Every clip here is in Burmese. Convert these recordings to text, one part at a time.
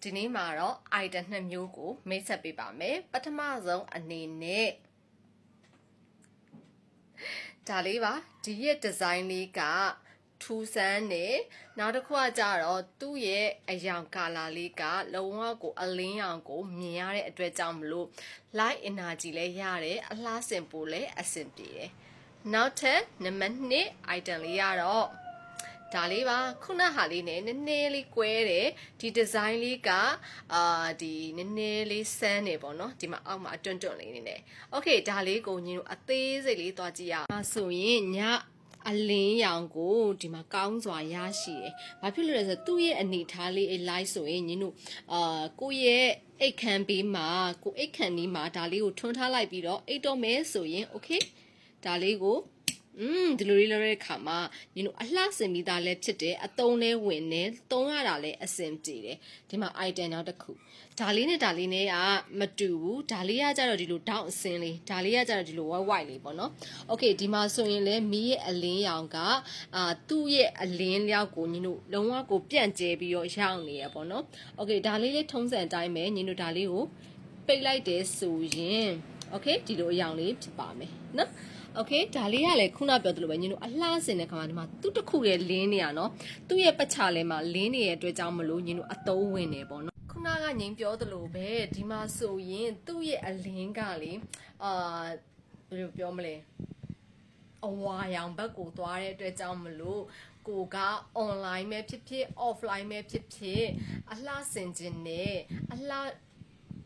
ဒီနေ့မှာတော့ item 2မျိုးကိုမိတ်ဆက်ပေးပါမယ်ပထမဆုံးအနေနဲ့ဒါလေးပါဒီရဲ့ design လေးကထူးဆန်းနေနောက်တစ်ခုကကြတော့သူ့ရဲ့အရောင် color လေးကလုံးဝကိုအလင်းရောင်ကိုမြင်ရတဲ့အတွက်ကြောင့်မလို့ light energy လည်းရတယ်အလှဆင်ဖို့လည်းအဆင်ပြေတယ်နောက်ထပ်နံပါတ်2 item လေးကတော့ဒါလေးပါခုနဟာလေးနဲ့နည်းနည်းလေးကွဲတယ်ဒီ design လေးကဒီနည်းနည်းလေးဆန်းနေပေါ့နော်ဒီမှာအောက်မှာအတွန့်တွန့်လေးနေနေ okay ဒါလေးကိုညီတို့အသေးစိတ်လေးသွားကြည့်ရအောင်ဆိုရင်ညအလင်းရောင်ကိုဒီမှာကောင်းစွာရရှိတယ်။ဘာဖြစ်လို့လဲဆိုတော့သူ့ရဲ့အနေထားလေးအလိုက်ဆိုရင်ညီတို့ကိုယ့်ရဲ့အိတ်ခမ်းပေးမှာကိုအိတ်ခမ်းနီးမှာဒါလေးကိုထွန်းထားလိုက်ပြီးတော့အိတ်တော့မယ်ဆိုရင် okay ဒါလေးကိုဒီလိုလေးလုပ်တဲ့အခါမှာညီတို့အလှဆင်ပြီးသားလည်းဖြစ်တယ်အသုံးလဲဝင်တယ်သုံးရတာလည်းအဆင်ပြေတယ်ဒီမှာ item နောက်တစ်ခုဒါလေးနဲ့ကမတူဘူးဒါလေးကကြတော့ဒီလိုတောင်းအစင်းလေးဒါလေးကကြတော့ဒီလို white လေးပေါ့နော် okay ဒီမှာဆိုရင်လည်းမီးရဲ့အလင်းရောင်ကသူ့ရဲ့အလင်းလျောက်ကိုညီတို့လုံးဝကိုပြန့်ကျဲပြီးတော့ရောက်နေရပေါ့နော် okay ဒါလေးလေးထုံးစံအတိုင်းပဲညီတို့ဒါလေးကိုပိတ်လိုက်တယ်ဆိုရင် okay ဒီလိုအရောင်လေးဖြစ်ပါမယ်နော်okay ဒါလေးကလည်းခုနပြောသလိုပဲညီတို့အလှဆင်တဲ့ခါမှာဒီမှာသူ့တစ်ခုရဲ့လင်းနေရနော်သူ့ရဲ့ပတ်ချလဲမှာလင်းနေတဲ့အတွက်ကြောင့်မလို့ညီတို့အသုံးဝင်နေပေါ့နော်ခုနကငိမ့်ပြောသလိုပဲဒီမှာဆိုရင်သူ့ရဲ့အလင်းကလေဘယ်လိုပြောမလဲအဝါရောင်ဘက်ကိုသွားတဲ့အတွက်ကြောင့်မလို့ကိုက online ပဲဖြစ်ဖြစ် offline ပဲဖြစ်ဖြစ်အလှဆင်ခြင်းနဲ့အလှ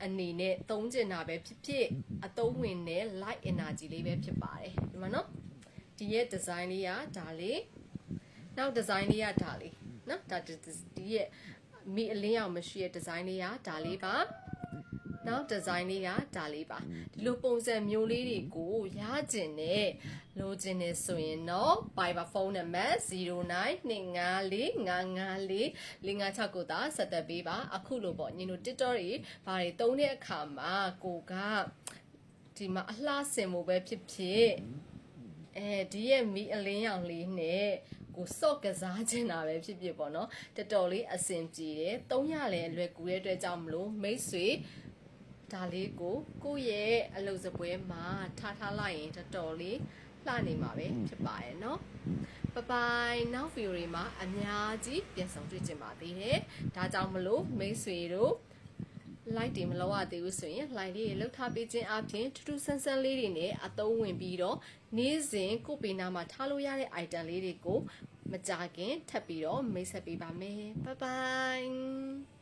အနေနဲ့သုံးကျင်တာပဲဖြစ်ဖြစ်အသုံးဝင်တဲ့ light energy လေးပဲဖြစ်ပါတယ်ဒီမှာနော်ဒီရဲ့ design လေးကဒါလေးနောက် design လေးကဒါလေးနော်ဒါဒီရဲ့မိအလင်းအောင်မရှိတဲ့ design လေးကဒါလေးပါနောက် design လေးကဒါလေးပါဒီလိုပုံစံမျိုးလေးတွေကိုရကျင်နဲ့လိုချင်နေဆိုရင်တော့ Viber ဖုန်းနံပါတ်0925454556ကိုသာဆက်သွယ်ပေးပါအခုလိုပေါ့ညီတို့ TikTok တွေဘာတွေတုံးတဲ့အခါမှာကိုကဒီမှာအလှဆင်မှုပဲဖြစ်ဖြစ်ဒီရဲ့မီအလင်းရောင်လေးနဲ့ကိုစော့ကစားခြင်းတာပဲဖြစ်ဖြစ်ပေါ့နော်တော်တော်လေးအဆင်ပြေတယ်သုံးရလဲအလွယ်ကူတဲ့အတွက်ကြောင့်မလို့မိတ်ဆွေဒါလေးကိုယ့်ရဲ့အလုပ်စပွဲမှာထားလိုက်ရင်တော်တော်လေးလှနေမှာပဲဖြစ်ပါရဲ့เนาะbye bye နောက်ဗီဒီယိုတွေမှာအများကြီးပြန်ဆောင်တွေ့ကြပါသေးတယ်ဒါကြောင့်မလို့မိတ်ဆွေတို့ like တွေမလုပ်ရသေးဘူးဆိုရင် like လေးတွေလှုပ်ထားပေးခြင်းအပြင်ထူးထူးဆန်းဆန်းလေးတွေနဲ့အသုံးဝင်ပြီးတော့နေ့စဉ်ကိုပေနာမှာထားလို့ရတဲ့ item လေးတွေကိုမကြခင်ထပ်ပြီးတော့မိတ်ဆက်ပေးပါမယ် bye bye